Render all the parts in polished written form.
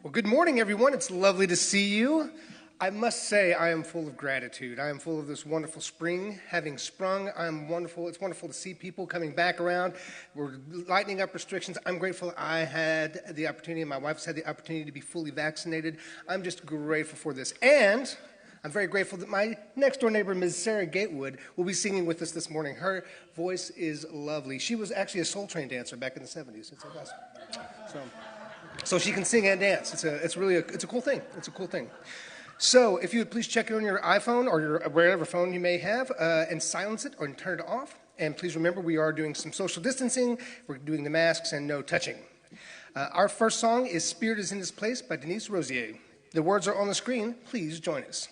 Well, good morning, everyone. It's lovely to see you. I must say I am full of gratitude. I am full of this wonderful spring having sprung. It's wonderful to see people coming back around. We're lightening up restrictions. I'm grateful I had the opportunity, and my wife's had the opportunity to be fully vaccinated. I'm just grateful for this. And I'm very grateful that my next-door neighbor, Ms. Sarah Gatewood, will be singing with us this morning. Her voice is lovely. She was actually a Soul Train dancer back in the 70s. It's awesome. So she can sing and dance. It's a cool thing. It's a cool thing. So if you would please check it on your iPhone or your wherever phone you may have and silence it or turn it off. And please remember we are doing some social distancing. We're doing the masks and no touching. Our first song is Spirit is in This Place by Denise Rosier. The words are on the screen. Please join us.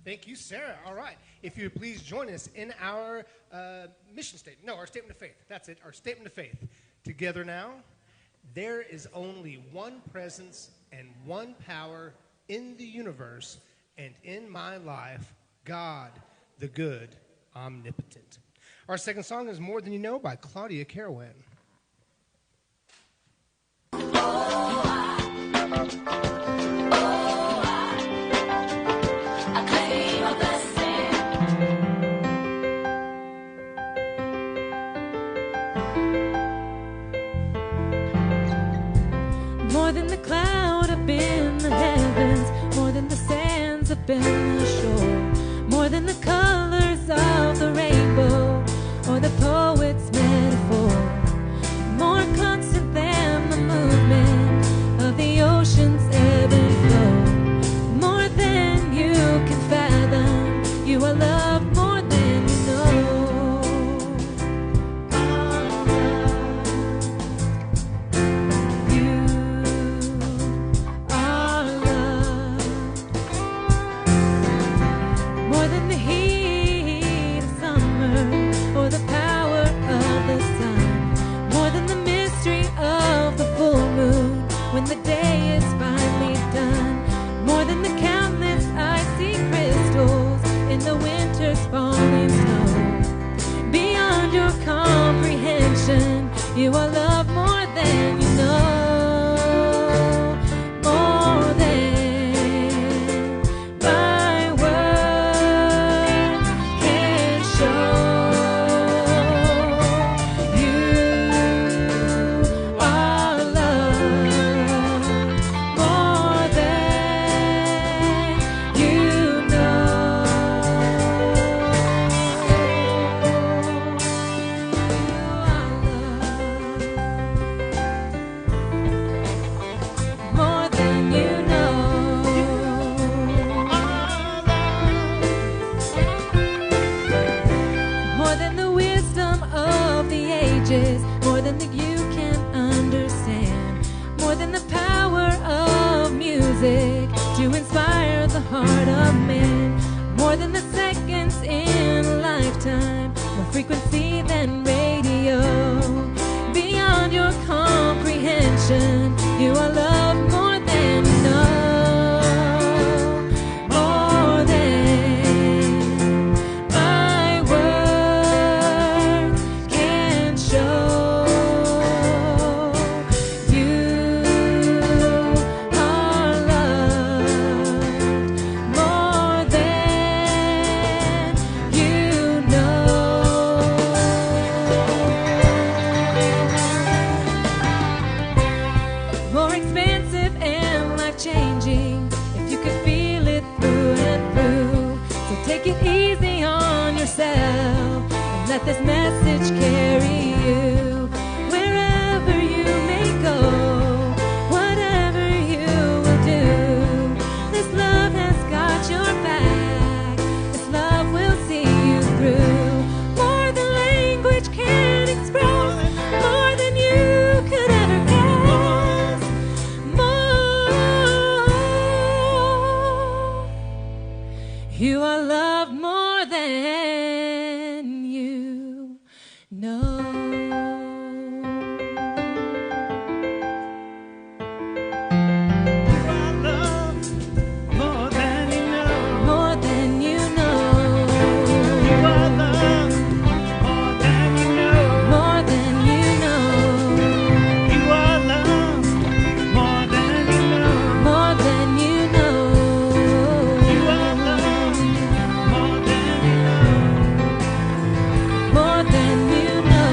Thank you, Sarah. All right. If you would please join us in our mission statement. No, our statement of faith. That's it, our statement of faith. Together now, there is only one presence and one power in the universe and in my life, God, the good, omnipotent. Our second song is More Than You Know by Claudia Carawan. More than the cloud up in the heavens, more than the sands up in the shore, more than the colors of the rainbow, or the poet's metaphor, more constant than the movement of the ocean's ebb and flow, more than you can fathom. You are loved more than you know. You are loved more than the heat of summer or the power of the sun, more than the mystery of the full moon when the day is finally done, more than the countless icy crystals in the winter's falling snow. Beyond your comprehension, you are loved more than you know. More than my words can show. You are loved more than you know. More than you know. More than the wisdom of the ages, more than that you can understand, more than the power of music to inspire the heart of man, more than the seconds in a lifetime, more frequency than radio. Beyond your comprehension, you are loved more than you know. More than my words can show. You are loved more than you know. More expansive and life-changing if you could feel it through and through. So take it easy on yourself and let this message carry you wherever you may go, whatever you will do. This love has got your back. This love will see you through. More than language can express, more than you could ever guess. More. You are loved more than you know. More than you know. More than you know. You are loved more than you know. More than you know. You are loved more than you know. More than you know. You are loved more than you know. More than you know.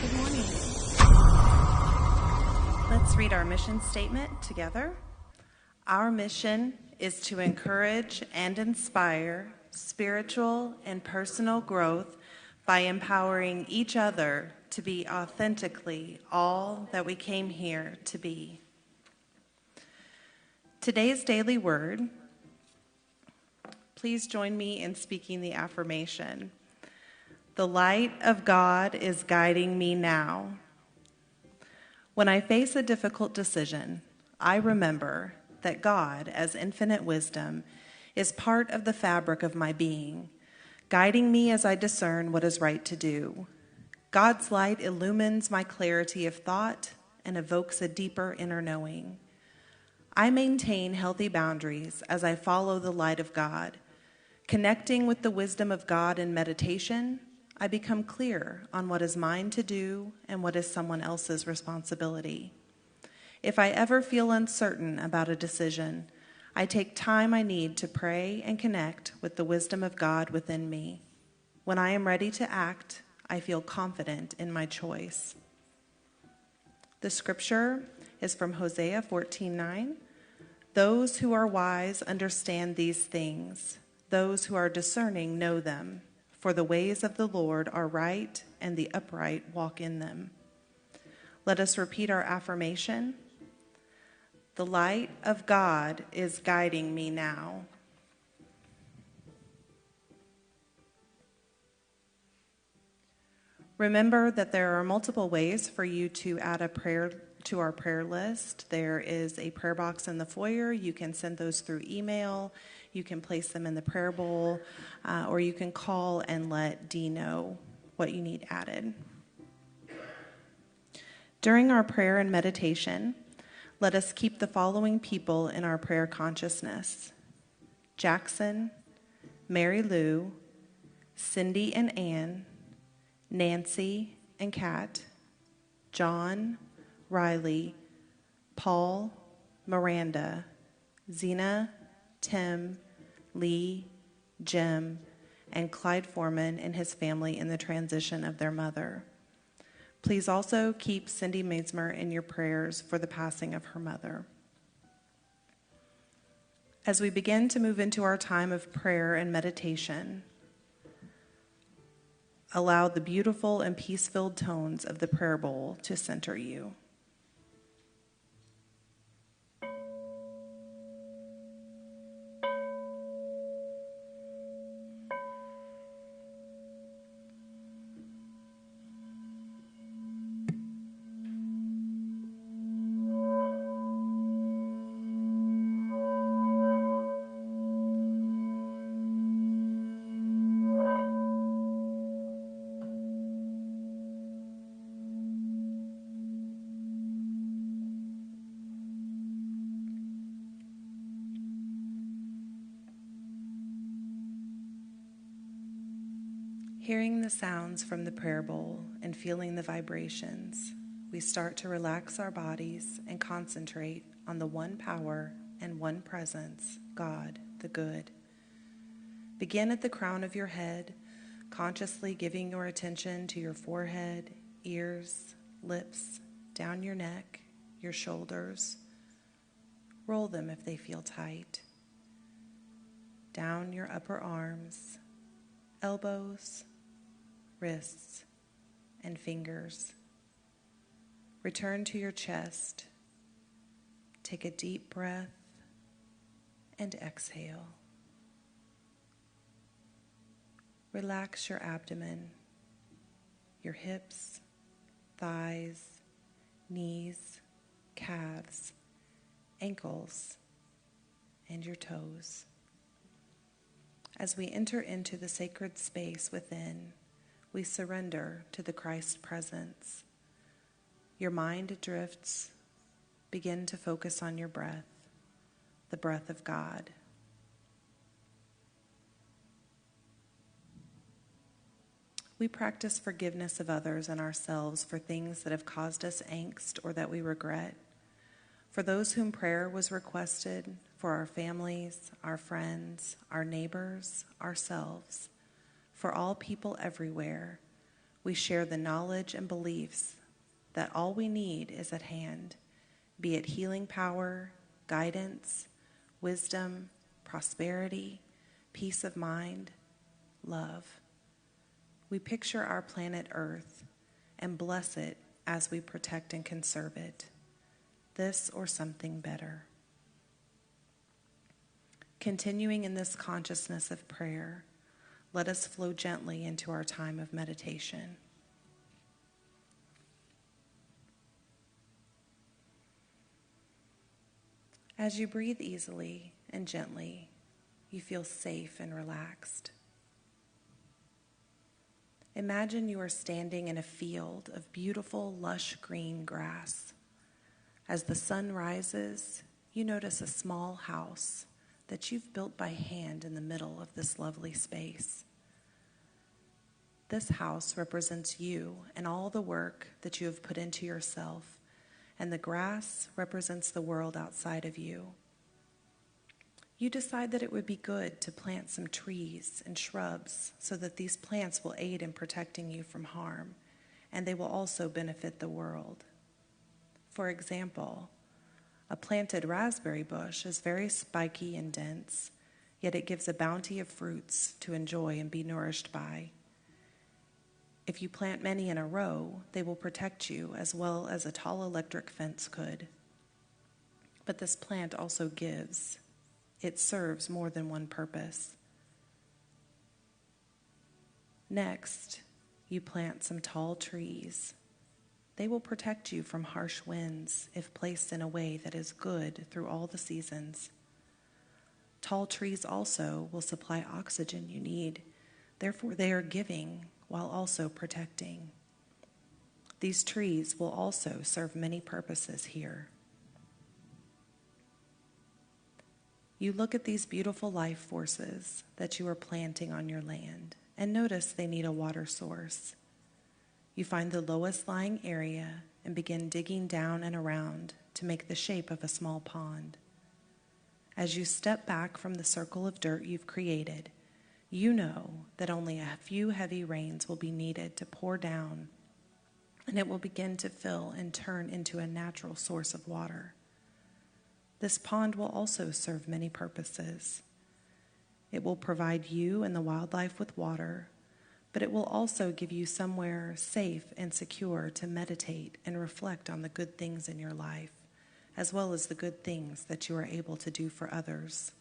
Good morning. Let's read our mission statement together. Our mission is to encourage and inspire spiritual and personal growth by empowering each other to be authentically all that we came here to be. Today's daily word, please join me in speaking the affirmation. The light of God is guiding me now. When I face a difficult decision, I remember that God, as infinite wisdom, is part of the fabric of my being, guiding me as I discern what is right to do. God's light illumines my clarity of thought and evokes a deeper inner knowing. I maintain healthy boundaries as I follow the light of God. Connecting with the wisdom of God in meditation, I become clear on what is mine to do and what is someone else's responsibility. If I ever feel uncertain about a decision, I take time I need to pray and connect with the wisdom of God within me. When I am ready to act, I feel confident in my choice. The scripture is from Hosea 14:9. Those who are wise understand these things. Those who are discerning know them. For the ways of the Lord are right, and the upright walk in them. Let us repeat our affirmation. The light of God is guiding me now. Remember that there are multiple ways for you to add a prayer to our prayer list. There is a prayer box in the foyer. You can send those through email. You can place them in the prayer bowl, or you can call and let Dee know what you need added. During our prayer and meditation, let us keep the following people in our prayer consciousness: Jackson, Mary Lou, Cindy and Ann, Nancy and Kat, John, Riley, Paul, Miranda, Zena, Tim, Lee, Jim, and Clyde Foreman and his family in the transition of their mother. Please also keep Cindy Mazmer in your prayers for the passing of her mother. As we begin to move into our time of prayer and meditation, allow the beautiful and peace-filled tones of the prayer bowl to center you. Hearing the sounds from the prayer bowl and feeling the vibrations, we start to relax our bodies and concentrate on the one power and one presence, God, the good. Begin at the crown of your head, consciously giving your attention to your forehead, ears, lips, down your neck, your shoulders. Roll them if they feel tight. Down your upper arms, elbows, wrists, and fingers. Return to your chest. Take a deep breath and exhale. Relax your abdomen, your hips, thighs, knees, calves, ankles, and your toes. As we enter into the sacred space within, we surrender to the Christ presence. Your mind drifts. Begin to focus on your breath, the breath of God. We practice forgiveness of others and ourselves for things that have caused us angst or that we regret. For those whom prayer was requested, for our families, our friends, our neighbors, ourselves, for all people everywhere, we share the knowledge and beliefs that all we need is at hand, be it healing power, guidance, wisdom, prosperity, peace of mind, love. We picture our planet Earth and bless it as we protect and conserve it, this or something better. Continuing in this consciousness of prayer, let us flow gently into our time of meditation. As you breathe easily and gently, you feel safe and relaxed. Imagine you are standing in a field of beautiful, lush green grass. As the sun rises, you notice a small house that you've built by hand in the middle of this lovely space. This house represents you and all the work that you have put into yourself, and the grass represents the world outside of you. You decide that it would be good to plant some trees and shrubs so that these plants will aid in protecting you from harm, and they will also benefit the world. For example, a planted raspberry bush is very spiky and dense, yet it gives a bounty of fruits to enjoy and be nourished by. If you plant many in a row, they will protect you as well as a tall electric fence could. But this plant also gives. It serves more than one purpose. Next, you plant some tall trees. They will protect you from harsh winds if placed in a way that is good through all the seasons. Tall trees also will supply oxygen you need. Therefore, they are giving while also protecting. These trees will also serve many purposes here. You look at these beautiful life forces that you are planting on your land and notice they need a water source. You find the lowest lying area and begin digging down and around to make the shape of a small pond. As you step back from the circle of dirt you've created, you know that only a few heavy rains will be needed to pour down, and it will begin to fill and turn into a natural source of water. This pond will also serve many purposes. It will provide you and the wildlife with water, but it will also give you somewhere safe and secure to meditate and reflect on the good things in your life, as well as the good things that you are able to do for others.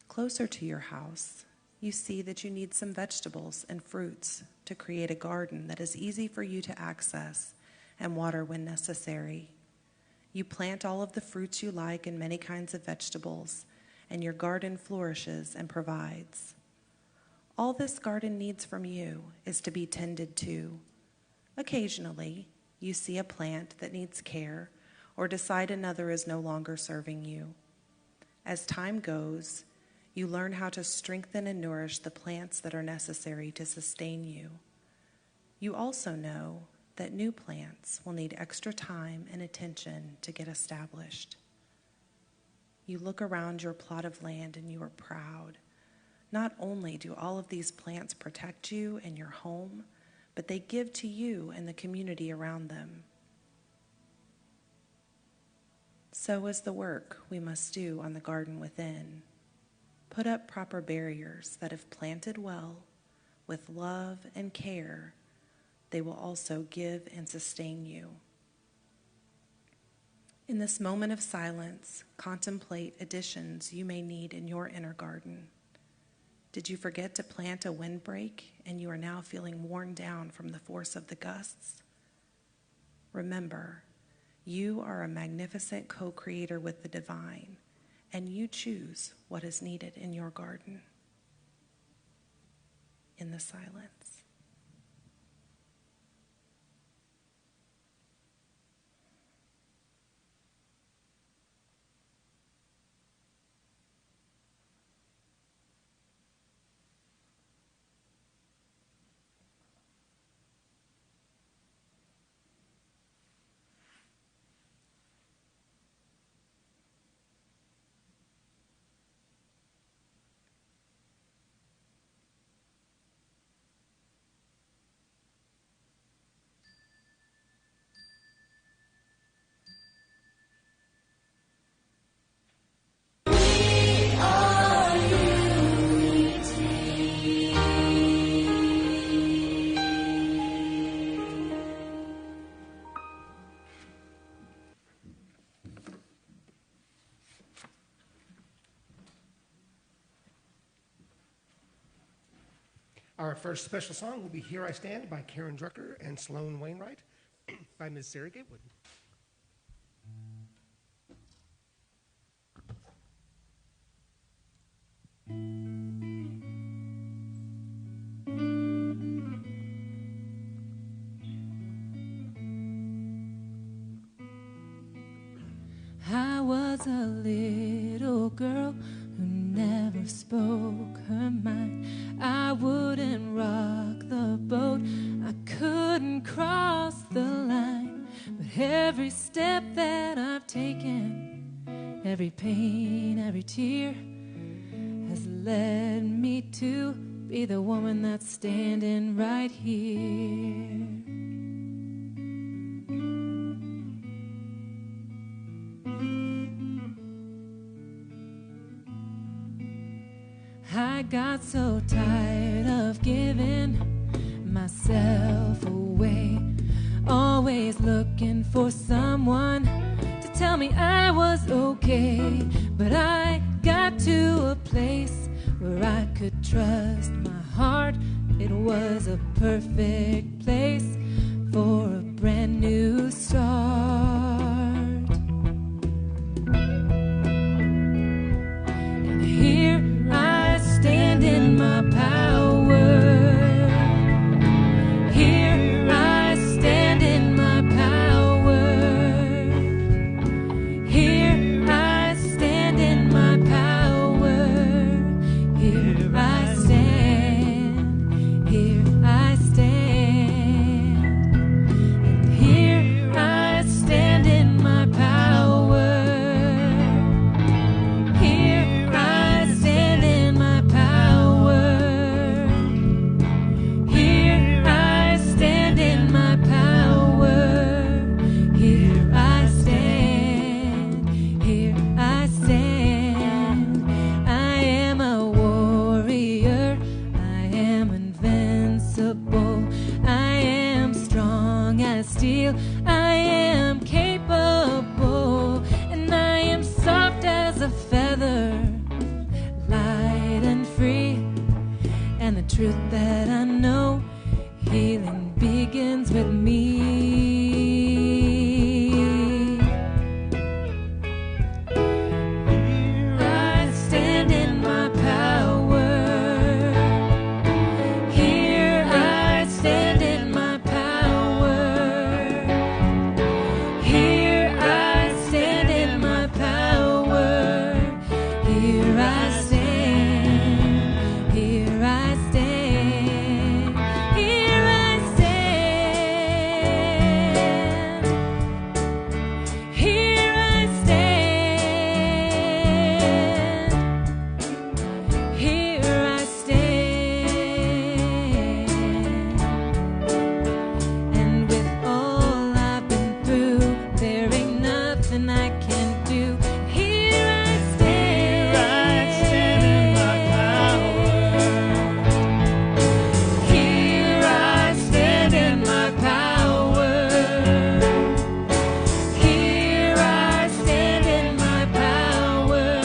Closer to your house, you see that you need some vegetables and fruits to create a garden that is easy for you to access and water when necessary. You plant all of the fruits you like and many kinds of vegetables, and your garden flourishes and provides. All this garden needs from you is to be tended to. Occasionally, you see a plant that needs care or decide another is no longer serving you. As time goes, you learn how to strengthen and nourish the plants that are necessary to sustain you. You also know that new plants will need extra time and attention to get established. You look around your plot of land and you are proud. Not only do all of these plants protect you and your home, but they give to you and the community around them. So is the work we must do on the garden within. Put up proper barriers that, if planted well, with love and care, they will also give and sustain you. In this moment of silence, contemplate additions you may need in your inner garden. Did you forget to plant a windbreak and you are now feeling worn down from the force of the gusts? Remember, you are a magnificent co-creator with the divine, and you choose what is needed in your garden. In the silence. Our first special song will be Here I Stand by Karen Drucker and Sloan Wainwright by Ms. Sarah Gatewood. I was a little girl who never spoke her mind. I wouldn't rock the boat, I couldn't cross the line. But every step that I've taken, every pain, every tear, has led me to be the woman that's standing right here. I got so tired of giving myself away, always looking for someone to tell me I was okay. But I got to a place where I could trust my heart. It was a perfect place for a brand new start. And here I stand in my power. Here I stand in my power. Here I stand in my power. Here I stand. Here I stand. And here I stand in my power. Here I stand in my power. Here I stand in my power. Here I stand. Here I stand. I am a warrior. I am invincible. I am strong as steel. I am capable. And I am soft as a feather, light and free. And the truth that I know, healing begins with me. I stand in my power. Here I stand in my power. Here I stand in my power. Here I stand. Here I stand. Here I stand. Here I stand. Here I stand. And with all I've been through, there ain't nothing I can do. Here I stand. Here I stand in my power. Here I stand in my power.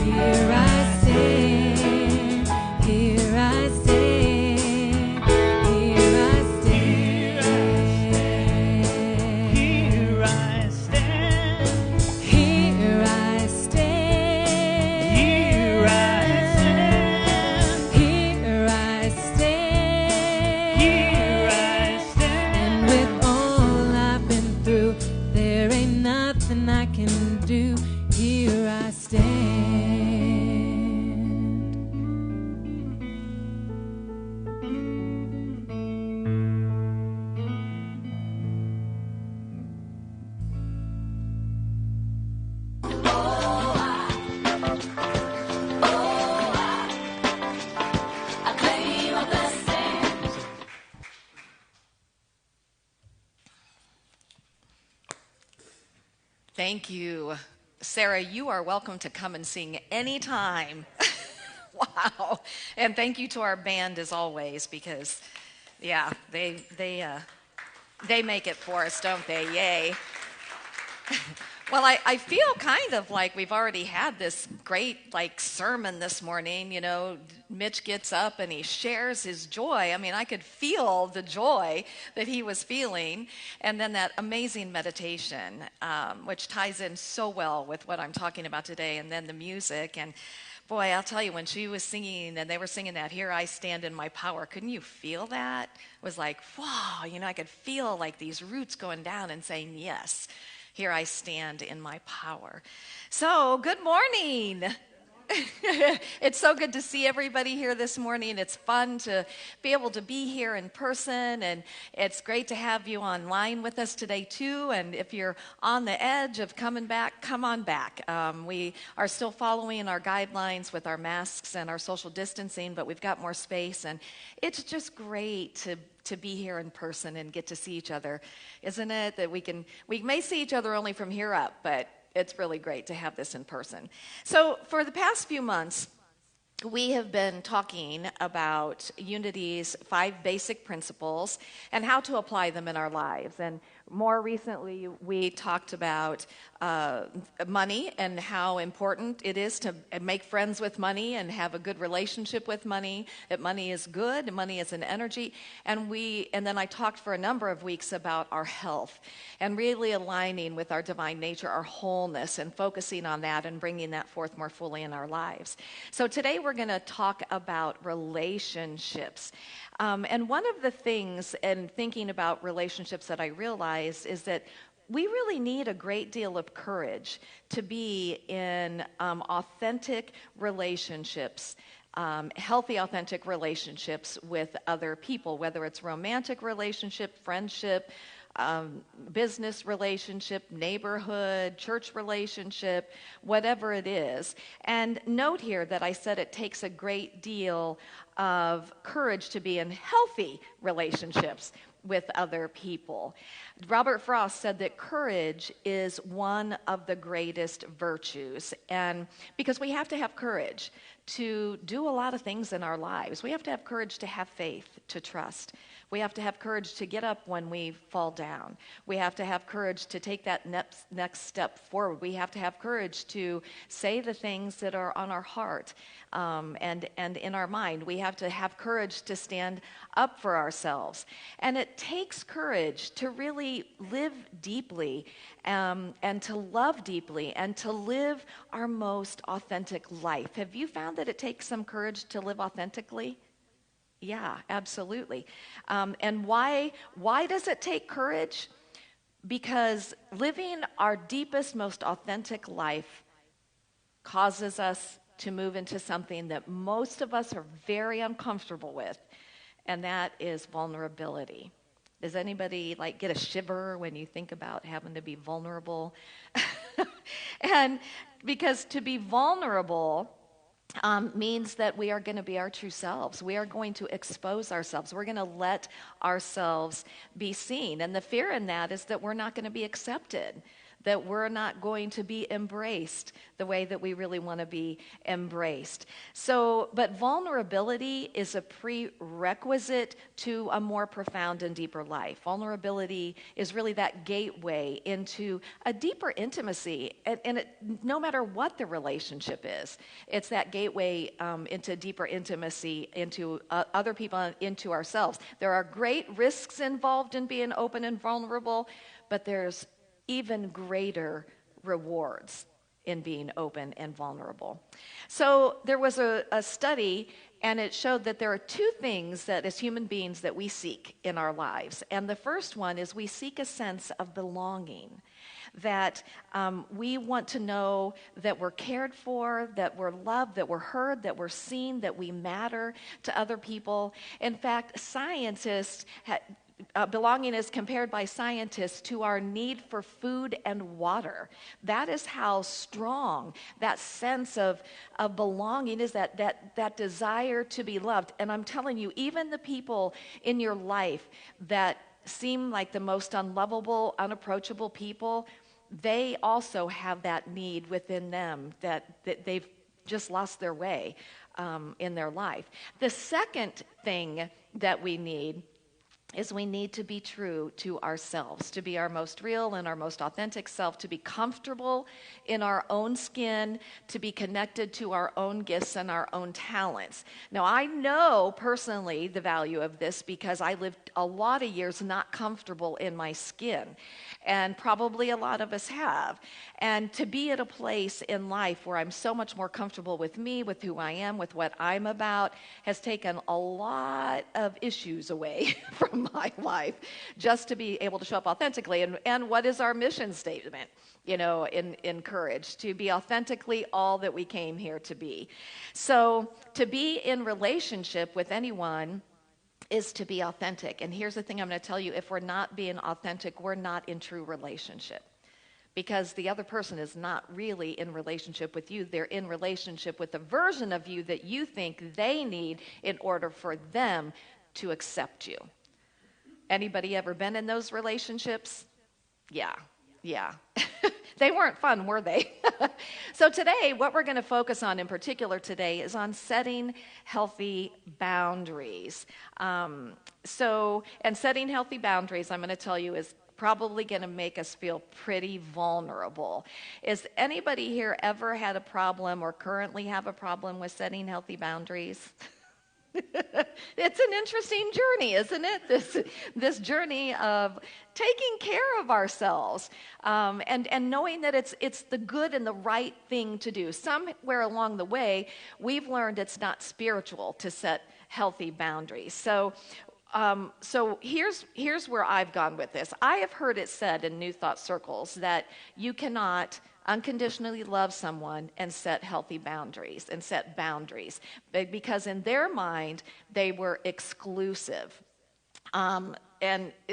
Here I stand. Here I stand. Here I stand. Here I stand. Here I stand. Here I stand. Here I stand. Here I stand. And with all I've been through, there ain't nothing I can do. Here I stand. Thank you. Sarah, you are welcome to come and sing anytime. Wow. And thank you to our band as always, because yeah, they make it for us, don't they? Yay. Well, I feel kind of like we've already had this great sermon this morning. You know, Mitch gets up and he shares his joy. I mean, I could feel the joy that he was feeling. And then that amazing meditation, which ties in so well with what I'm talking about today. And then the music. And boy, I'll tell you, when she was singing and they were singing that, "Here I Stand in My Power," couldn't you feel that? It was like, wow, you know, I could feel like these roots going down and saying, yes, here I stand in my power. So, good morning. It's so good to see everybody here this morning. It's fun to be able to be here in person, and it's great to have you online with us today too. And if you're on the edge of coming back, come on back. We are still following our guidelines with our masks and our social distancing, but we've got more space, and it's just great to be here in person and get to see each other, isn't it? That we may see each other only from here up, but it's really great to have this in person. So for the past few months, we have been talking about Unity's 5 basic principles and how to apply them in our lives. And more recently, we talked about money and how important it is to make friends with money and have a good relationship with money, that money is good, money is an energy. And then I talked for a number of weeks about our health and really aligning with our divine nature, our wholeness, and focusing on that and bringing that forth more fully in our lives. So today we're going to talk about relationships. And one of the things in thinking about relationships that I realized is that we really need a great deal of courage to be in authentic relationships, healthy, authentic relationships with other people, whether it's romantic relationship, friendship, business relationship, neighborhood, church relationship, whatever it is. And note here that I said it takes a great deal of courage to be in healthy relationships with other people. Robert Frost said that courage is one of the greatest virtues, and because we have to have courage to do a lot of things in our lives. We have to have courage to have faith, to trust. We have to have courage to get up when we fall down. We have to have courage to take that next step forward. We have to have courage to say the things that are on our heart and in our mind. We have to have courage to stand up for ourselves. And it takes courage to really live deeply and to love deeply and to live our most authentic life. Have you found that it takes some courage to live authentically? Yeah, absolutely. And why does it take courage? Because living our deepest, most authentic life causes us to move into something that most of us are very uncomfortable with, and that is vulnerability. Does anybody get a shiver when you think about having to be vulnerable? And because to be vulnerable means that we are going to be our true selves. We are going to expose ourselves. We're going to let ourselves be seen. And the fear in that is that we're not going to be accepted, that we're not going to be embraced the way that we really want to be embraced. But vulnerability is a prerequisite to a more profound and deeper life. Vulnerability is really that gateway into a deeper intimacy, and no matter what the relationship is, it's that gateway into deeper intimacy, into other people, into ourselves. There are great risks involved in being open and vulnerable, but there's even greater rewards in being open and vulnerable. So there was a study, and it showed that there are 2 things that as human beings that we seek in our lives. And the first one is we seek a sense of belonging, that we want to know that we're cared for, that we're loved, that we're heard, that we're seen, that we matter to other people. In fact, scientists belonging is compared by scientists to our need for food and water. That is how strong that sense of belonging is, that desire to be loved. And I'm telling you, even the people in your life that seem like the most unlovable, unapproachable people, they also have that need within them that they've just lost their way in their life. The second thing that we need is we need to be true to ourselves, to be our most real and our most authentic self, to be comfortable in our own skin, to be connected to our own gifts and our own talents. Now, I know personally the value of this because I lived a lot of years not comfortable in my skin, and probably a lot of us have. And to be at a place in life where I'm so much more comfortable with me, with who I am, with what I'm about, has taken a lot of issues away from my life just to be able to show up authentically. And what is our mission statement, in courage? To be authentically all that we came here to be. So to be in relationship with anyone is to be authentic. And here's the thing I'm going to tell you: if we're not being authentic, we're not in true relationship. Because the other person is not really in relationship with you. They're in relationship with the version of you that you think they need in order for them to accept you. Anybody ever been in those relationships? Yeah. They weren't fun, were they? So today, what we're going to focus on in particular today is on setting healthy boundaries. And setting healthy boundaries, I'm going to tell you, is probably going to make us feel pretty vulnerable. Is anybody here ever had a problem or currently have a problem with setting healthy boundaries? It's an interesting journey, isn't it? This journey of taking care of ourselves, and knowing that it's the good and the right thing to do. Somewhere along the way, we've learned it's not spiritual to set healthy boundaries. So here's where I've gone with this. I have heard it said in New Thought circles that you cannot unconditionally love someone and set healthy boundaries and set boundaries, because in their mind they were exclusive.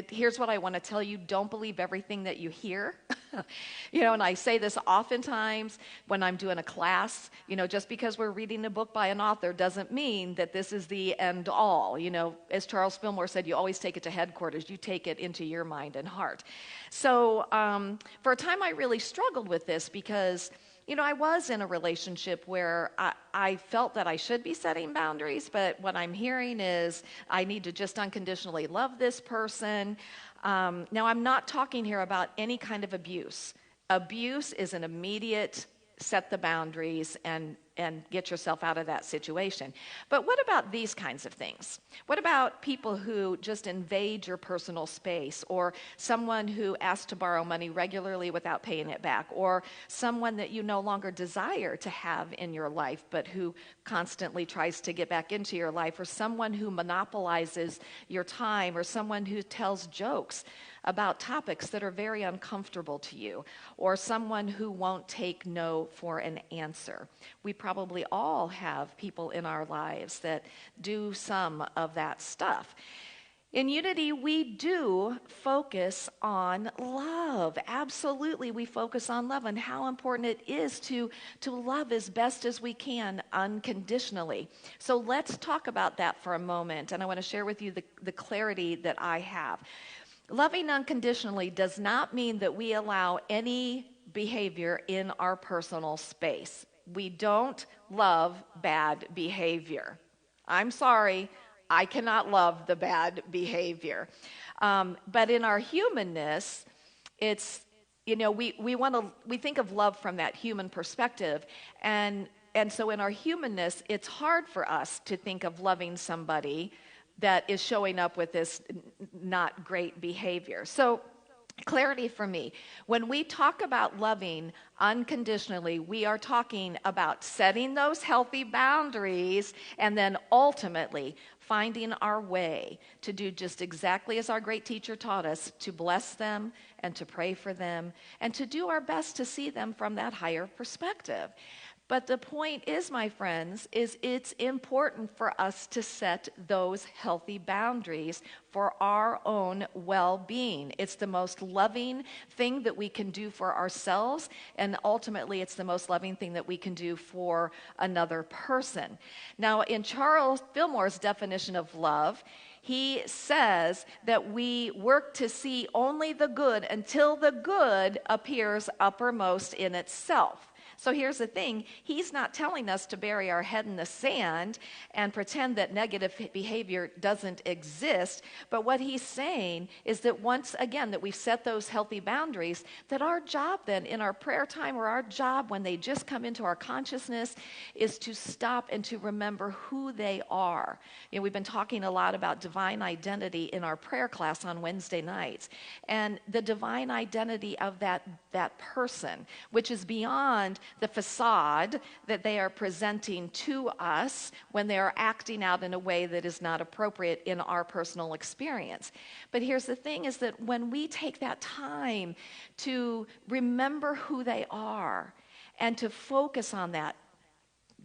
Here's what I want to tell you: don't believe everything that you hear. And I say this oftentimes when I'm doing a class. Just because we're reading a book by an author doesn't mean that this is the end all. As Charles Fillmore said, you always take it to headquarters. You take it into your mind and heart. So for a time, I really struggled with this because I was in a relationship where I felt that I should be setting boundaries, but what I'm hearing is I need to just unconditionally love this person. Now, I'm not talking here about any kind of abuse. Abuse is an immediate set the boundaries and get yourself out of that situation. But what about these kinds of things? What about people who just invade your personal space, or someone who asks to borrow money regularly without paying it back, or someone that you no longer desire to have in your life but who constantly tries to get back into your life, or someone who monopolizes your time, or someone who tells jokes about topics that are very uncomfortable to you, or someone who won't take no for an answer. We probably all have people in our lives that do some of that stuff. In Unity, we do focus on love. Absolutely, we focus on love and how important it is to love as best as we can unconditionally. So let's talk about that for a moment, and I want to share with you the clarity that I have. Loving unconditionally does not mean that we allow any behavior in our personal space. We don't love bad behavior. I'm sorry, I cannot love the bad behavior. But in our humanness, it's, we think of love from that human perspective, and so in our humanness, it's hard for us to think of loving somebody that is showing up with this not great behavior. So clarity for me: when we talk about loving unconditionally, we are talking about setting those healthy boundaries and then ultimately finding our way to do just exactly as our great teacher taught us, to bless them and to pray for them and to do our best to see them from that higher perspective. But the point is, my friends, is it's important for us to set those healthy boundaries for our own well-being. It's the most loving thing that we can do for ourselves, and ultimately it's the most loving thing that we can do for another person. Now, in Charles Fillmore's definition of love, he says that we work to see only the good until the good appears uppermost in itself. So here's the thing: he's not telling us to bury our head in the sand and pretend that negative behavior doesn't exist. But what he's saying is that once again that we've set those healthy boundaries, that our job then in our prayer time, or our job when they just come into our consciousness, is to stop and to remember who they are. We've been talking a lot about divine identity in our prayer class on Wednesday nights, and the divine identity of that person, which is beyond the facade that they are presenting to us when they are acting out in a way that is not appropriate in our personal experience. But here's the thing, is that when we take that time to remember who they are and to focus on that,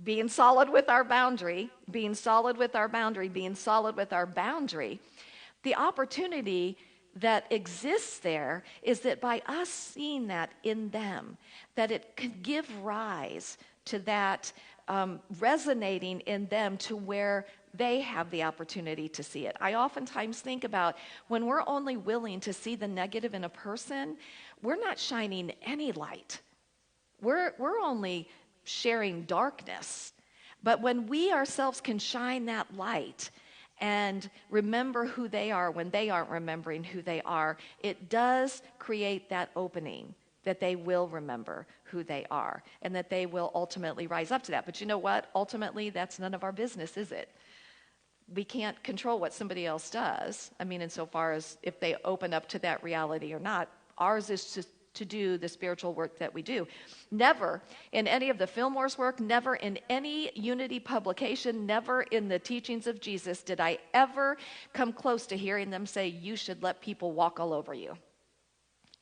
being solid with our boundary, being solid with our boundary, being solid with our boundary, the opportunity that exists there is that by us seeing that in them, that it could give rise to that resonating in them to where they have the opportunity to see it. I oftentimes think about when we're only willing to see the negative in a person, we're not shining any light. We're only sharing darkness. But when we ourselves can shine that light and remember who they are when they aren't remembering who they are, it does create that opening that they will remember who they are and that they will ultimately rise up to that. But you know what? Ultimately, that's none of our business, is it? We can't control what somebody else does. I mean, insofar as if they open up to that reality or not. Ours is to do the spiritual work that we do. Never in any of the Fillmore's work, never in any Unity publication, never in the teachings of Jesus did I ever come close to hearing them say, you should let people walk all over you.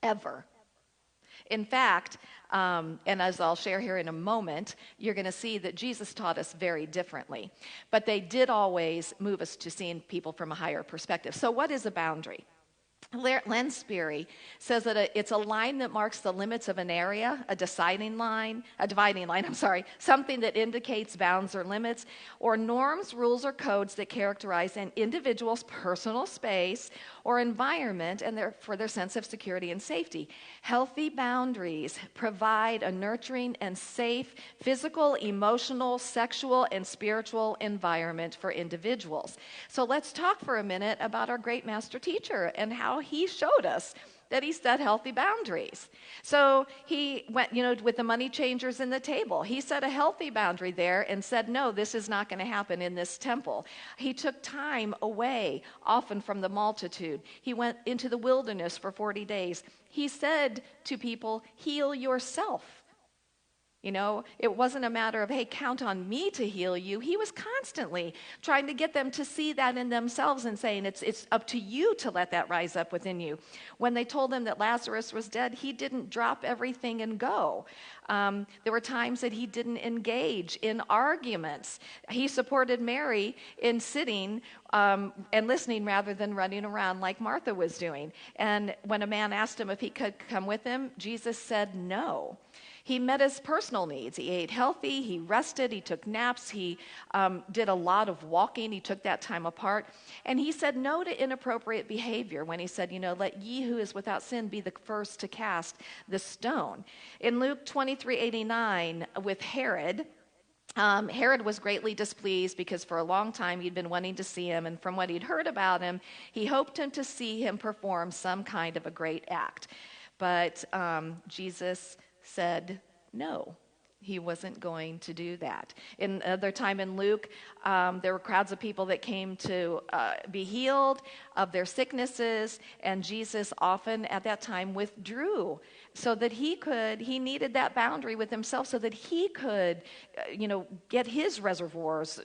Ever. In fact, and as I'll share here in a moment, you're going to see that Jesus taught us very differently. But they did always move us to seeing people from a higher perspective. So what is a boundary? Len Sperry says that it's a line that marks the limits of an area, a dividing line, something that indicates bounds or limits, or norms, rules, or codes that characterize an individual's personal space or environment and for their sense of security and safety. Healthy boundaries provide a nurturing and safe physical, emotional, sexual, and spiritual environment for individuals. So let's talk for a minute about our great master teacher and how he showed us that he set healthy boundaries. So he went, with the money changers in the table. He set a healthy boundary there and said, no, this is not going to happen in this temple. He took time away, often from the multitude. He went into the wilderness for 40 days. He said to people, heal yourself. It wasn't a matter of, hey, count on me to heal you. He was constantly trying to get them to see that in themselves and saying, it's up to you to let that rise up within you. When they told him that Lazarus was dead, he didn't drop everything and go. There were times that he didn't engage in arguments. He supported Mary in sitting and listening rather than running around like Martha was doing. And when a man asked him if he could come with him, Jesus said no. He met his personal needs. He ate healthy, he rested, he took naps, he did a lot of walking, he took that time apart. And he said no to inappropriate behavior when he said, let ye who is without sin be the first to cast the stone. In Luke 23:89 with Herod, Herod was greatly displeased because for a long time he'd been wanting to see him, and from what he'd heard about him, he hoped to see him perform some kind of a great act. But Jesus said no, he wasn't going to do that. In another time in Luke, there were crowds of people that came to be healed of their sicknesses, and Jesus often at that time withdrew so that he needed that boundary with himself so that he could, get his reservoirs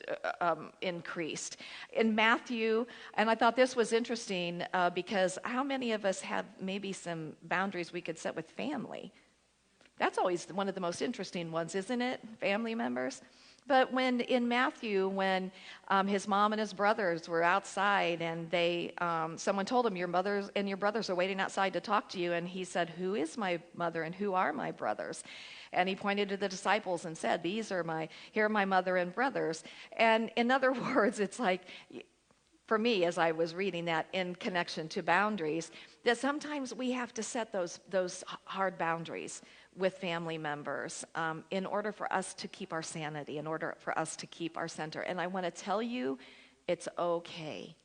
increased. In Matthew, and I thought this was interesting because how many of us have maybe some boundaries we could set with family? That's always one of the most interesting ones, isn't it? Family members. But in Matthew, when his mom and his brothers were outside and someone told him, your mothers and your brothers are waiting outside to talk to you. And he said, who is my mother and who are my brothers? And he pointed to the disciples and said, here are my mother and brothers. And in other words, it's like, for me, as I was reading that in connection to boundaries, that sometimes we have to set those hard boundaries with family members in order for us to keep our sanity, in order for us to keep our center. And I want to tell you, it's okay.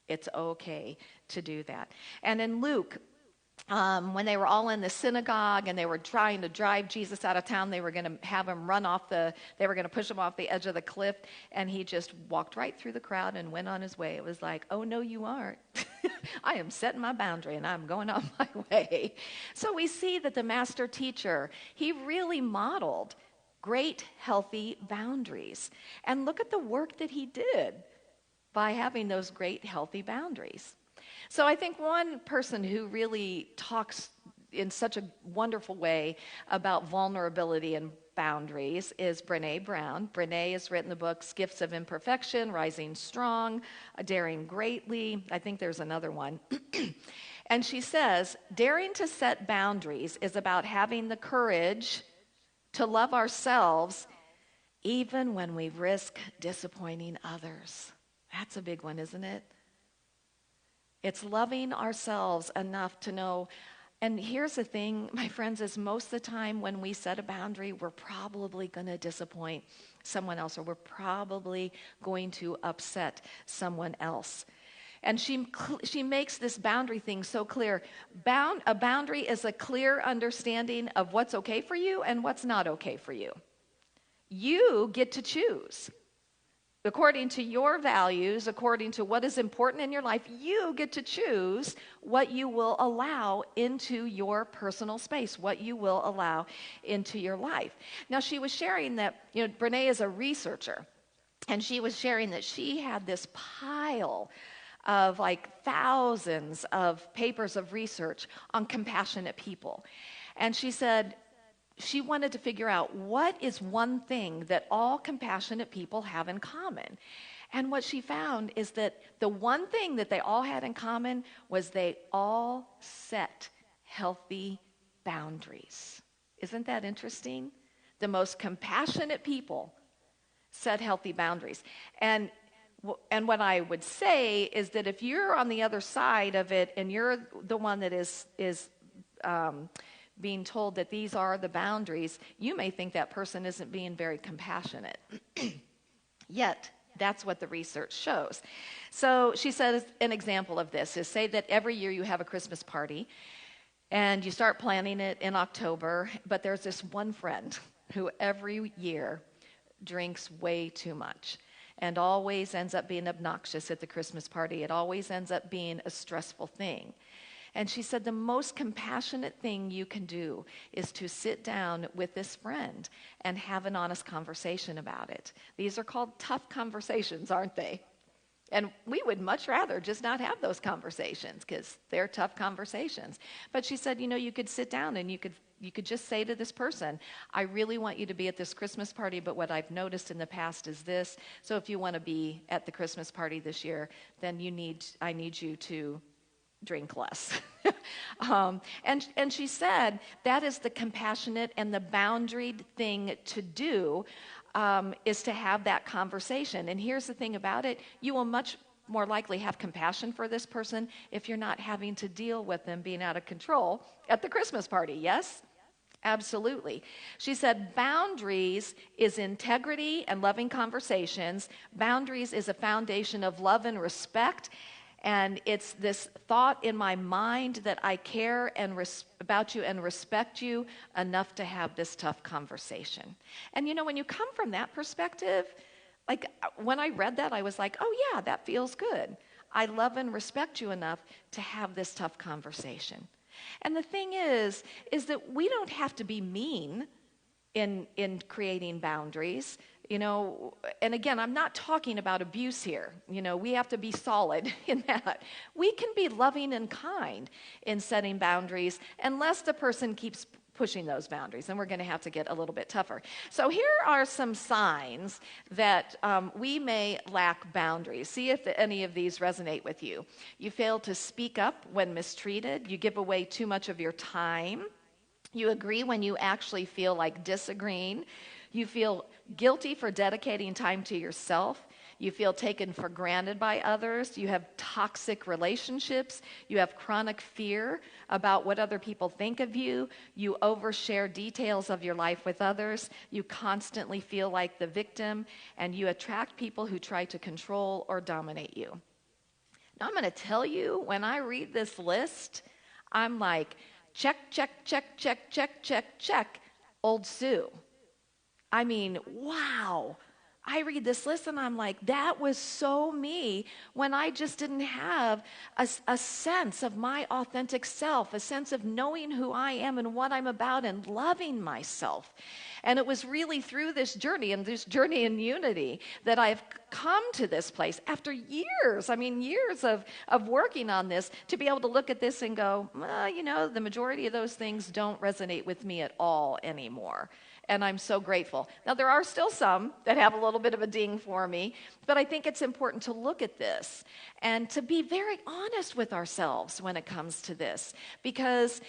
It's okay to do that. And in Luke, when they were all in the synagogue and they were trying to drive Jesus out of town, they were going to have him they were going to push him off the edge of the cliff, and he just walked right through the crowd and went on his way. It was like, oh, no, you aren't. I am setting my boundary and I'm going on my way. So we see that the master teacher, he really modeled great, healthy boundaries. And look at the work that he did by having those great, healthy boundaries. So I think one person who really talks in such a wonderful way about vulnerability and boundaries is Brené Brown. Brené has written the books Gifts of Imperfection, Rising Strong, Daring Greatly. I think there's another one. And she says, daring to set boundaries is about having the courage to love ourselves even when we risk disappointing others. That's a big one, isn't it? It's loving ourselves enough to know And here's the thing, my friends, is most of the time when we set a boundary, we're probably going to disappoint someone else, or we're probably going to upset someone else. And she makes this boundary thing so clear. A boundary is a clear understanding of what's okay for you and what's not okay for you. You get to choose. According to your values, according to what is important in your life, you get to choose what you will allow into your personal space, what you will allow into your life. Now, she was sharing that, Brene is a researcher, and she was sharing that she had this pile of like thousands of papers of research on compassionate people. And she said, she wanted to figure out what is one thing that all compassionate people have in common. And what she found is that the one thing that they all had in common was they all set healthy boundaries. Isn't that interesting? The most compassionate people set healthy boundaries. And what I would say is that if you're on the other side of it and you're the one that is being told that these are the boundaries, you may think that person isn't being very compassionate. Yet, that's what the research shows. So she says an example of this is, say that every year you have a Christmas party and you start planning it in October, but there's this one friend who every year drinks way too much and always ends up being obnoxious at the Christmas party. It always ends up being a stressful thing. And she said the most compassionate thing you can do is to sit down with this friend and have an honest conversation about it. These are called tough conversations, aren't they? And we would much rather just not have those conversations because they're tough conversations. But she said, you could sit down and you could just say to this person, I really want you to be at this Christmas party, but what I've noticed in the past is this. So if you want to be at the Christmas party this year, then I need you to drink less. And she said that is the compassionate and the boundaried thing to do, is to have that conversation. And here's the thing about it, you will much more likely have compassion for this person if you're not having to deal with them being out of control at the Christmas party, yes? Absolutely. She said boundaries is integrity and loving conversations. Boundaries is a foundation of love and respect. And it's this thought in my mind that I care about you and respect you enough to have this tough conversation. And when you come from that perspective, like when I read that, I was like, oh yeah, that feels good. I love and respect you enough to have this tough conversation. And the thing is that we don't have to be mean in creating boundaries. And again, I'm not talking about abuse here. We have to be solid in that. We can be loving and kind in setting boundaries unless the person keeps pushing those boundaries, and we're going to have to get a little bit tougher. So here are some signs that we may lack boundaries. See if any of these resonate with you. You fail to speak up when mistreated. You give away too much of your time. You agree when you actually feel like disagreeing. You feel guilty for dedicating time to yourself. You feel taken for granted by others. You have toxic relationships. You have chronic fear about what other people think of you. You overshare details of your life with others. You constantly feel like the victim, and you attract people who try to control or dominate you. Now, I'm going to tell you, when I read this list, I'm like, check, check, check, check, check, check, check, old Sue. I mean, wow. I read this list and I'm like, that was so me when I just didn't have a sense of my authentic self, a sense of knowing who I am and what I'm about and loving myself. And it was really through this journey and this journey in Unity that I've come to this place after years of working on this, to be able to look at this and go, the majority of those things don't resonate with me at all anymore. And I'm so grateful. Now, there are still some that have a little bit of a ding for me, but I think it's important to look at this and to be very honest with ourselves when it comes to this. Because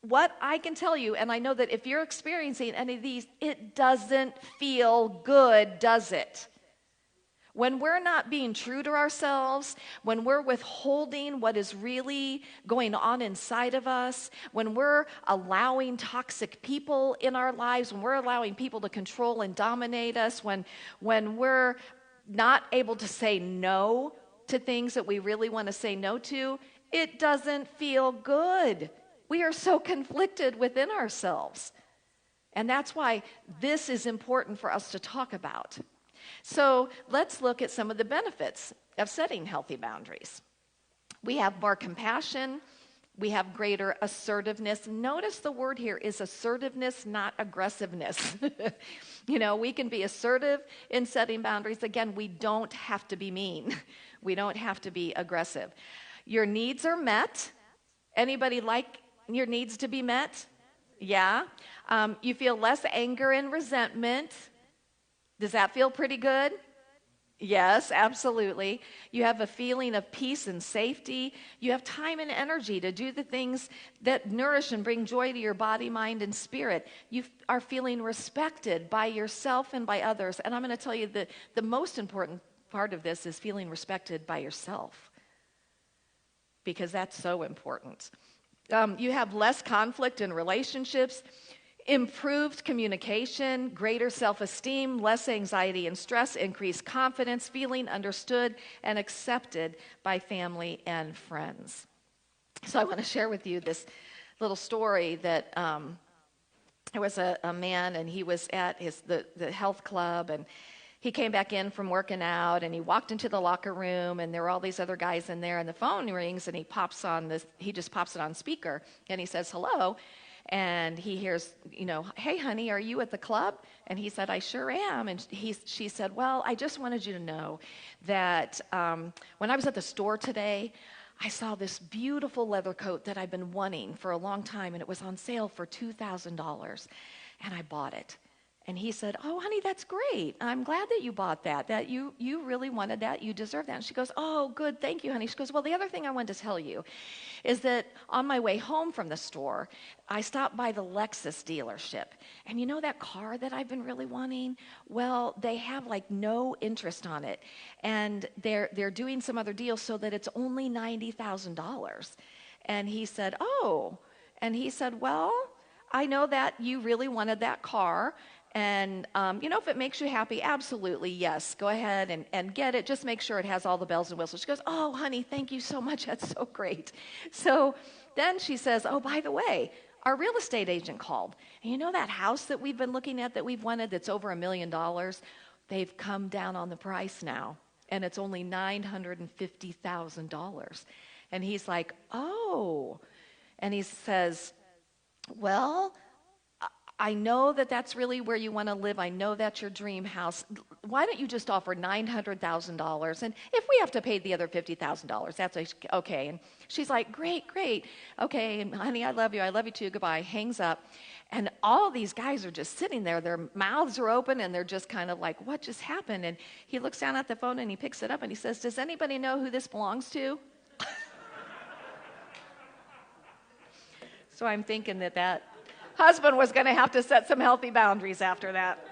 what I can tell you, and I know that if you're experiencing any of these, it doesn't feel good, does it? When we're not being true to ourselves, when we're withholding what is really going on inside of us, when we're allowing toxic people in our lives, when we're allowing people to control and dominate us, when we're not able to say no to things that we really want to say no to, it doesn't feel good. We are so conflicted within ourselves. And that's why this is important for us to talk about. So let's look at some of the benefits of setting healthy boundaries. We have more compassion. We have greater assertiveness. Notice the word here is assertiveness, not aggressiveness. We can be assertive in setting boundaries. Again, we don't have to be mean. We don't have to be aggressive. Your needs are met. Anybody like your needs to be met? Yeah. You feel less anger and resentment. Does that feel pretty good? Yes, absolutely. You have a feeling of peace and safety. You have time and energy to do the things that nourish and bring joy to your body, mind, and spirit. You are feeling respected by yourself and by others. And I'm going to tell you that the most important part of this is feeling respected by yourself, because that's so important. You have less conflict in relationships. Improved communication, greater self-esteem, less anxiety and stress, increased confidence, feeling understood and accepted by family and friends. So I want to share with you this little story that there was a man, and he was at the health club, and he came back in from working out, and he walked into the locker room, and there were all these other guys in there, and the phone rings, and he just pops it on speaker, and he says, hello. And he hears, hey, honey, are you at the club? And he said, I sure am. And she said, well, I just wanted you to know that when I was at the store today, I saw this beautiful leather coat that I've been wanting for a long time, and it was on sale for $2,000, and I bought it. And he said, oh, honey, that's great. I'm glad that you bought that you really wanted that. You deserve that. And she goes, oh, good. Thank you, honey. She goes, well, the other thing I wanted to tell you is that on my way home from the store, I stopped by the Lexus dealership. And you know that car that I've been really wanting? Well, they have no interest on it. And they're doing some other deals so that it's only $90,000. And he said, oh. And he said, well, I know that you really wanted that car. And, if it makes you happy, absolutely, yes, go ahead and get it. Just make sure it has all the bells and whistles. She goes, oh, honey, thank you so much. That's so great. So then she says, oh, by the way, our real estate agent called. And you know that house that we've been looking at that we've wanted that's over $1 million? They've come down on the price now, and it's only $950,000. And he's like, oh. And he says, well, I know that that's really where you want to live. I know that's your dream house. Why don't you just offer $900,000? And if we have to pay the other $50,000, that's okay. And she's like, great. Okay, and honey, I love you. I love you too. Goodbye. Hangs up. And all these guys are just sitting there. Their mouths are open, and they're just kind of like, what just happened? And he looks down at the phone, and he picks it up, and he says, does anybody know who this belongs to? So I'm thinking that husband was going to have to set some healthy boundaries after that.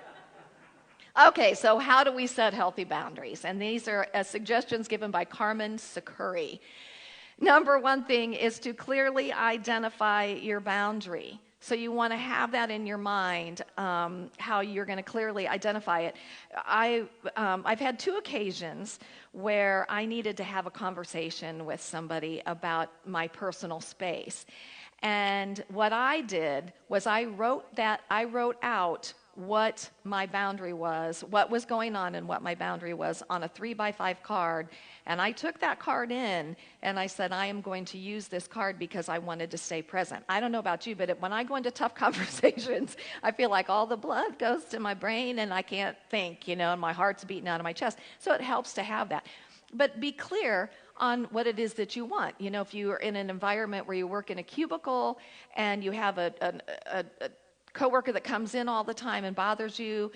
Okay, so how do we set healthy boundaries? And these are suggestions given by Carmen Sakuri. Number one thing is to clearly identify your boundary. So you want to have that in your mind, how you're going to clearly identify it. I've had 2 occasions where I needed to have a conversation with somebody about my personal space. And what I did was I wrote out what my boundary was, what was going on and what my boundary was on a 3x5 card. And I took that card in and I said, I am going to use this card because I wanted to stay present. I don't know about you, but when I go into tough conversations, I feel like all the blood goes to my brain and I can't think, and my heart's beating out of my chest. So it helps to have that. But be clear on what it is that you want. If you are in an environment where you work in a cubicle and you have a coworker that comes in all the time and bothers you,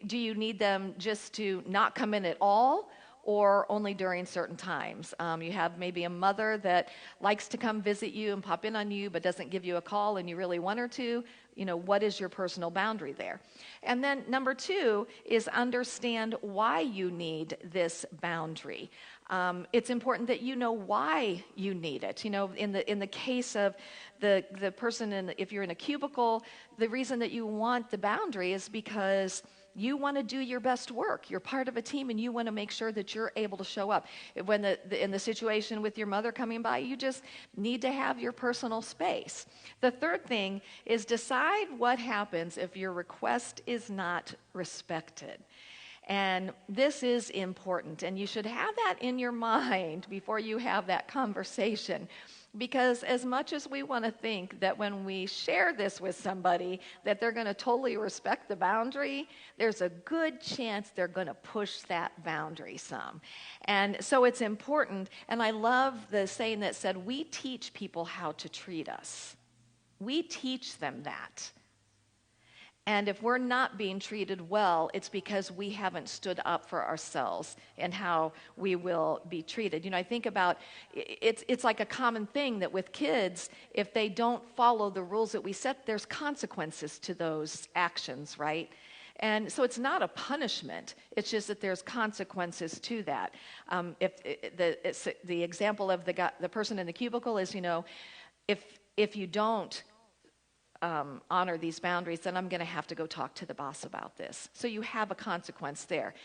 do you need them just to not come in at all or only during certain times? You have maybe a mother that likes to come visit you and pop in on you but doesn't give you a call and you really want her to. what is your personal boundary there? And then number 2 is understand why you need this boundary. It's important that you know why you need it. In the case of the person if you're in a cubicle, the reason that you want the boundary is because you want to do your best work. You're part of a team, and you want to make sure that you're able to show up. When in the situation with your mother coming by, you just need to have your personal space. The third thing is decide what happens if your request is not respected. And this is important, and you should have that in your mind before you have that conversation. Because as much as we want to think that when we share this with somebody that they're going to totally respect the boundary, there's a good chance they're going to push that boundary some. And so it's important, and I love the saying that said, we teach people how to treat us. We teach them that. And if we're not being treated well, it's because we haven't stood up for ourselves and how we will be treated. I think about, it's like a common thing that with kids, if they don't follow the rules that we set, there's consequences to those actions, right? And so it's not a punishment. It's just that there's consequences to that. The example of the person in the cubicle is, if you don't honor these boundaries, then I'm going to have to go talk to the boss about this. So you have a consequence there.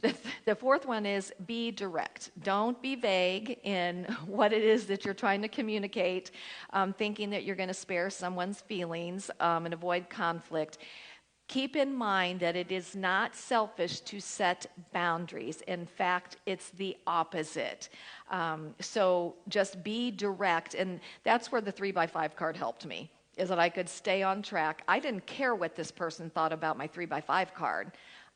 The fourth one is be direct. Don't be vague in what it is that you're trying to communicate, thinking that you're going to spare someone's feelings and avoid conflict. Keep in mind that it is not selfish to set boundaries. In fact, it's the opposite. So just be direct, and that's where the 3x5 card helped me, is that I could stay on track. I didn't care what this person thought about my 3x5 card.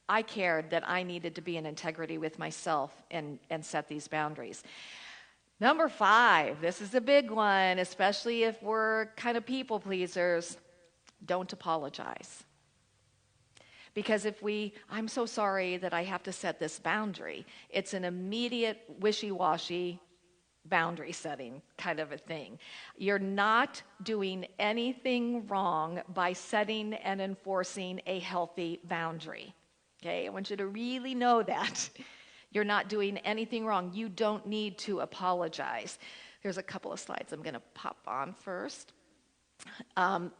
I cared that I needed to be in integrity with myself and set these boundaries. Number 5, this is a big one, especially if we're kind of people pleasers. Don't apologize. Because I'm so sorry that I have to set this boundary. It's an immediate wishy-washy boundary setting kind of a thing. You're not doing anything wrong by setting and enforcing a healthy boundary. Okay, I want you to really know that. You're not doing anything wrong. You don't need to apologize. There's a couple of slides I'm going to pop on first.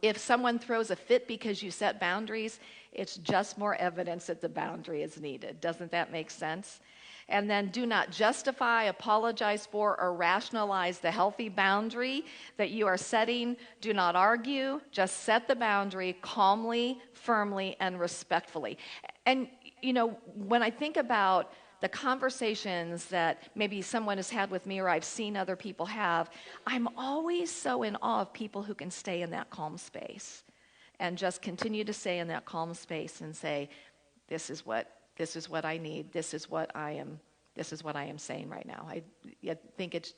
If someone throws a fit because you set boundaries, it's just more evidence that the boundary is needed. Doesn't that make sense? And then do not justify, apologize for, or rationalize the healthy boundary that you are setting. Do not argue. Just set the boundary calmly, firmly, and respectfully. And, when I think about the conversations that maybe someone has had with me or I've seen other people have, I'm always so in awe of people who can stay in that calm space and just continue to stay in that calm space and say, this is what I need. This is what I am saying right now. I think it's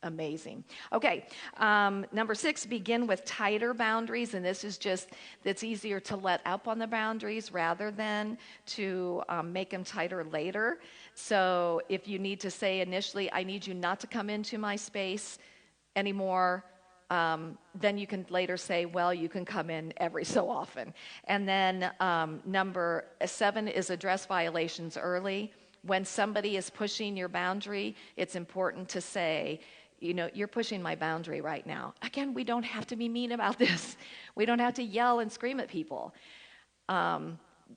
amazing. Okay, number 6, begin with tighter boundaries, and this is it's easier to let up on the boundaries rather than to make them tighter later. So if you need to say initially, I need you not to come into my space anymore, then you can later say, well, you can come in every so often. And then number 7 is address violations early. When somebody is pushing your boundary, it's important to say, you're pushing my boundary right now. Again, we don't have to be mean about this. We don't have to yell and scream at people.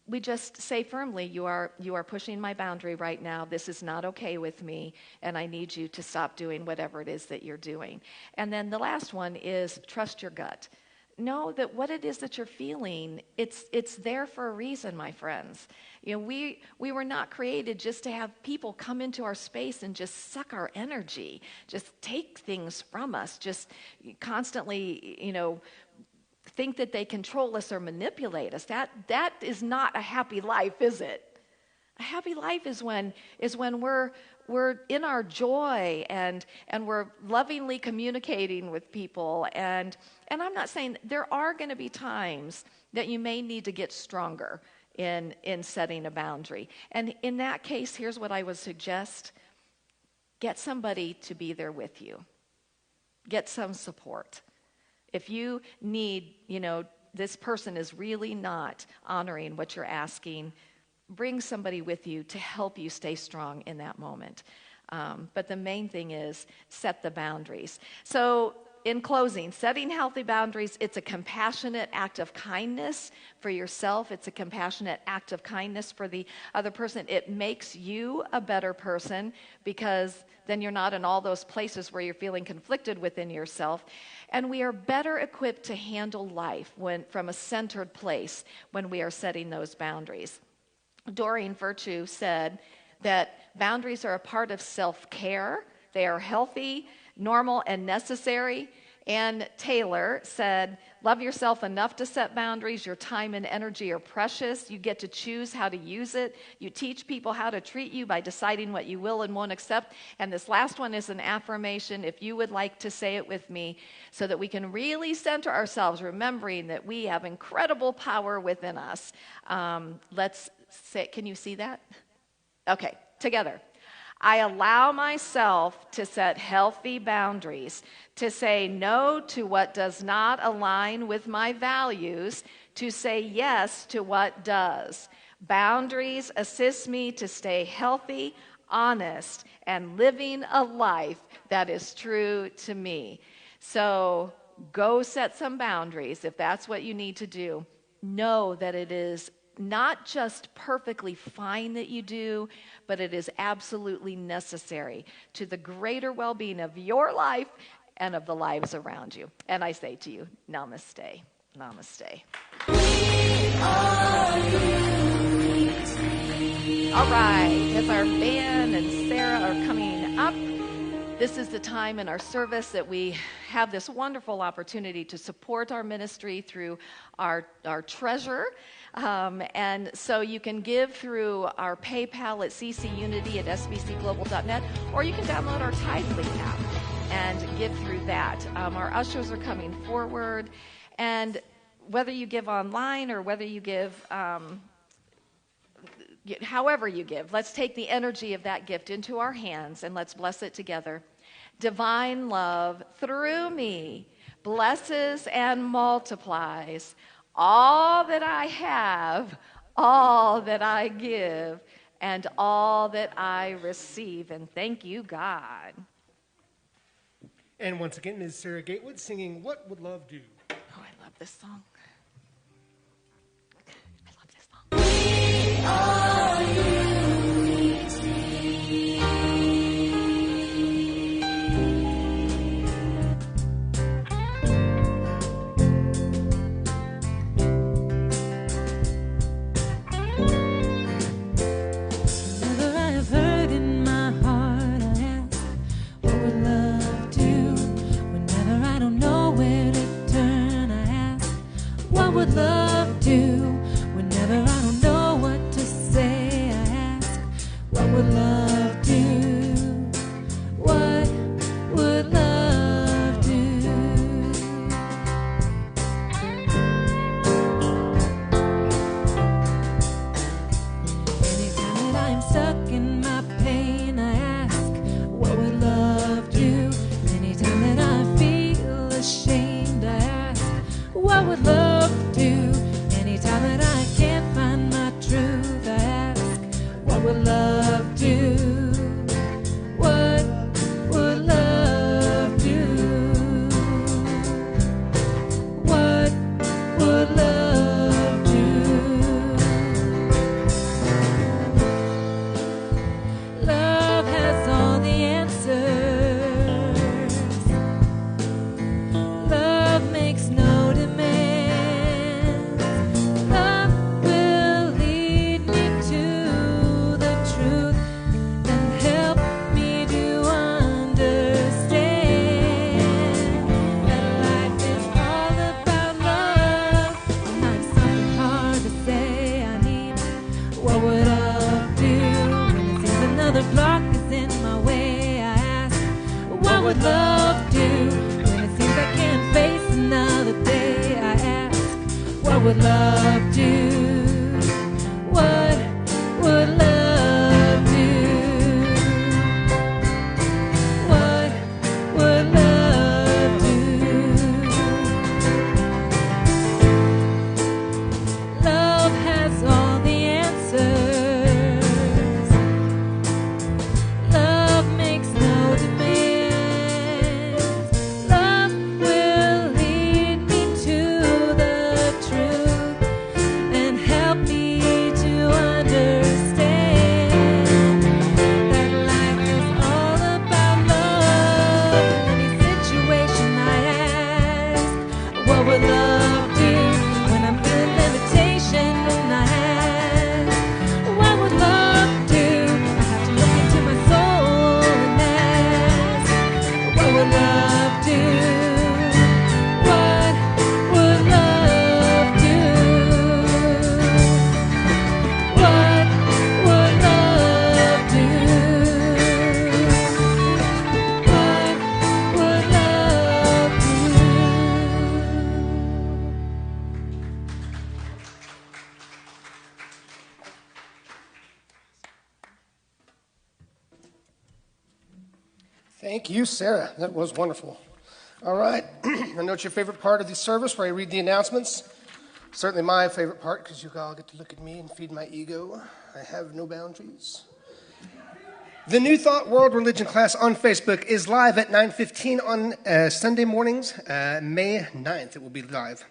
We just say firmly, you are pushing my boundary right now. This is not okay with me, and I need you to stop doing whatever it is that you're doing. And then the last one is trust your gut. Know that what it is that you're feeling, it's there for a reason, my friends. We were not created just to have people come into our space and just suck our energy, just take things from us, just constantly, think that they control us or manipulate us. That is not a happy life, is it? A happy life is when we're in our joy and we're lovingly communicating with people. And I'm not saying there are going to be times that you may need to get stronger in setting a boundary. And in that case, here's what I would suggest. Get somebody to be there with you. Get some support. If you need, this person is really not honoring what you're asking, bring somebody with you to help you stay strong in that moment. But the main thing is set the boundaries. So in closing, setting healthy boundaries, it's a compassionate act of kindness for yourself. It's a compassionate act of kindness for the other person. It makes you a better person because then you're not in all those places where you're feeling conflicted within yourself. And we are better equipped to handle life from a centered place when we are setting those boundaries. Doreen Virtue said that boundaries are a part of self-care. They are healthy, normal, and necessary. And Taylor said, love yourself enough to set boundaries. Your time and energy are precious. You get to choose how to use it. You teach people how to treat you by deciding what you will and won't accept. And this last one is an affirmation, if you would like to say it with me, so that we can really center ourselves, remembering that we have incredible power within us. Let's say, can you see that? Okay, together. I allow myself to set healthy boundaries, to say no to what does not align with my values, to say yes to what does. Boundaries assist me to stay healthy, honest, and living a life that is true to me. So go set some boundaries if that's what you need to do. Know that it is not just perfectly fine that you do, but it is absolutely necessary to the greater well-being of your life and of the lives around you. And I say to you, namaste. Namaste. All right, as our band and Sarah are coming up, this is the time in our service that we have this wonderful opportunity to support our ministry through our treasure. And so you can give through our PayPal at ccunity at sbcglobal.net, or you can download our Tithely app and give through that. Our ushers are coming forward, and whether you give online or whether you give, however you give, let's take the energy of that gift into our hands and let's bless it together. Divine love through me blesses and multiplies all that I have, all that I give, and all that I receive. And thank you, God. And once again, Ms. Sarah Gatewood singing What Would Love Do? Oh, I love this song. I love this song. Whenever I have hurt in my heart, I ask, what would love do? Whenever I don't know where to turn, I ask, what would love do? Whenever I don't know what to say, I ask, what would love do? What would love do? Anytime that I am stuck in my pain, I ask, what would love do? Anytime that I feel ashamed, I ask, what would love do? Anytime that I can't find my truth, I ask, what would love do? What would love do? What would love do? Love has all the answers. Love makes no demands. Love will lead me to the truth and help me to understand that life is all about love. When I'm something hard to say, I need, what would love do? When it seems another block is in my way, I ask, what would love do? When it seems I can't face another day, I ask, what would love do? What would love do? What would love do? Thank you, Sarah. That was wonderful. All right. I know it's your favorite part of the service where I read the announcements. Certainly my favorite part because you all get to look at me and feed my ego. I have no boundaries. The New Thought World Religion class on Facebook is live at 9:15 on Sunday mornings, May 9th. It will be live.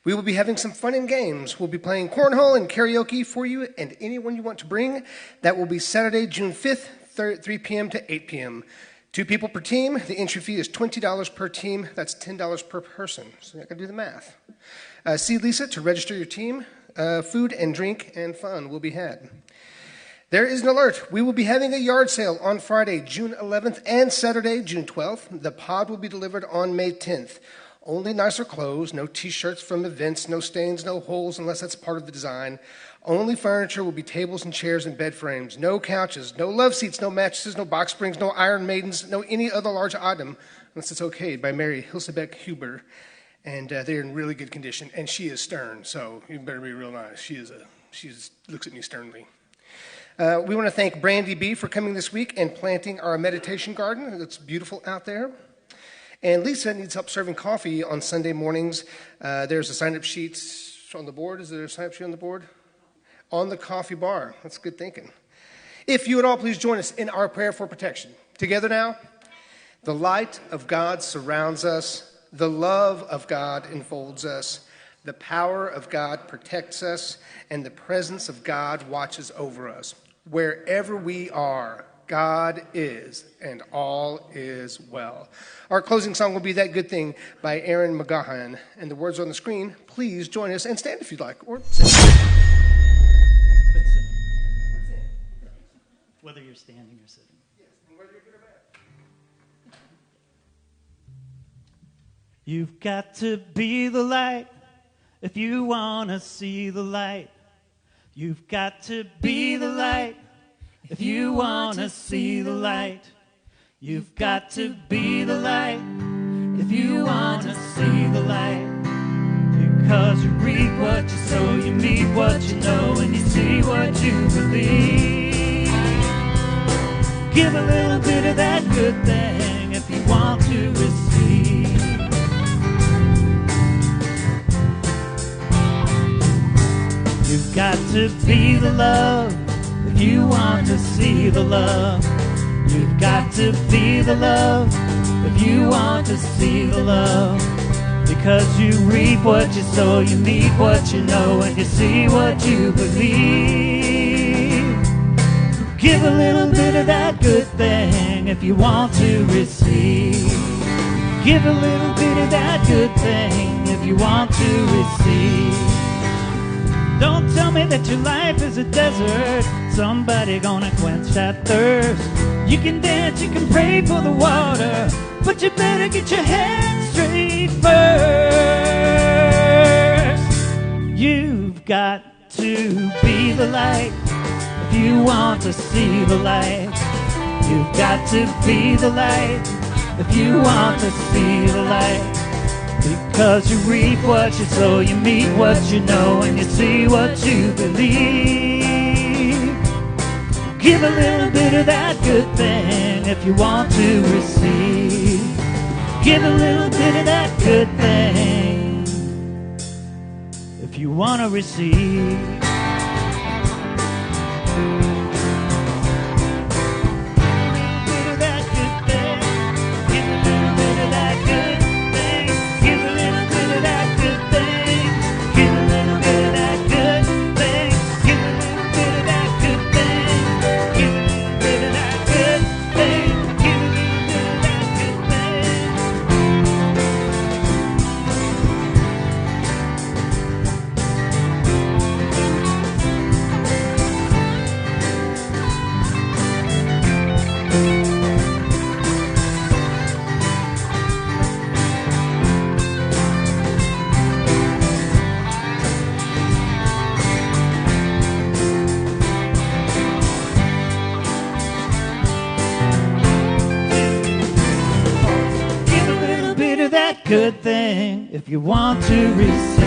We will be having some fun and games. We'll be playing cornhole and karaoke for you and anyone you want to bring. That will be Saturday, June 5th, 3 p.m. to 8 p.m. 2 people per team. The entry fee is $20 per team. That's $10 per person. So I can do the math. See Lisa to register your team. Food and drink and fun will be had. There is an alert. We will be having a yard sale on Friday, June 11th and Saturday, June 12th. The pod will be delivered on May 10th. Only nicer clothes, no t-shirts from events, no stains, no holes unless that's part of the design. Only furniture will be tables and chairs and bed frames. No couches, no love seats, no mattresses, no box springs, no Iron Maidens, no any other large item unless it's okayed by Mary Hilsebeck Huber. And they're in really good condition. And she is stern, so you better be real nice. She looks at me sternly. We want to thank Brandy B. for coming this week and planting our meditation garden. It's beautiful out there. And Lisa needs help serving coffee on Sunday mornings. There's a sign-up sheet on the board. Is there a sign-up sheet on the board? On the coffee bar. That's good thinking. If you would all please join us in our prayer for protection. Together now. The light of God surrounds us. The love of God enfolds us. The power of God protects us. And the presence of God watches over us. Wherever we are, God is, and all is well. Our closing song will be That Good Thing by Aaron McGahan. And the words are on the screen. Please join us and stand if you'd like, or sit. Whether you're standing or sitting. Yes, and whether you're good or bad. You've got to be the light if you want to see the light. You've got to be the light if you want to see the light. You've got to be the light if you want to see the light. Because you reap what you sow, you meet what you know, and you see what you believe. Give a little bit of that good thing if you want to receive. You've got to be the love if you want to see the love. You've got to be the love if you want to see the love. Because you reap what you sow, you meet what you know, and you see what you believe. Give a little bit of that good thing if you want to receive. Give a little bit of that good thing if you want to receive. Don't tell me that your life is a desert. Somebody gonna quench that thirst. You can dance, you can pray for the water, but you better get your head straight first. You've got to be the light if you want to see the light. You've got to be the light if you want to see the light. Because you reap what you sow, you meet what you know, and you see what you believe. Give a little bit of that good thing if you want to receive. Give a little bit of that good thing if you want to receive. Good thing if you want to receive.